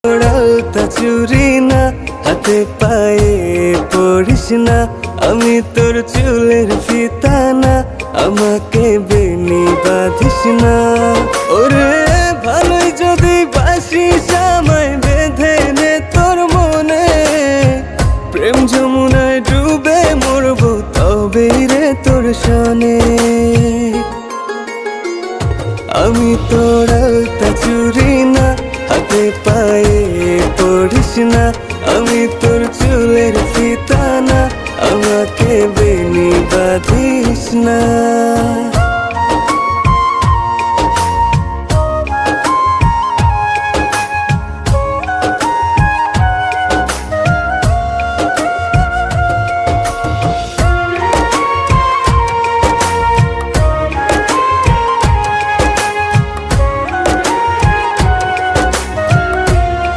আলতা চুরি না, হাতে পায়ে পড়িস না, আমি তোর চুলের ফিতা না, আমাকে বেনি বাঁধিস না। ওরে ভালোই যদি বাসিস আমায় বেঁধে নে তোর মনে, প্রেম যমুনায় ডুবে মরবো তবে রে তোর সনে। আমি তোর আলতা চুরি না, হাতে পায়ে পড়িস না, আমি তোর চুলের ফিতা না, আমাকে বেনি বাঁধিস না।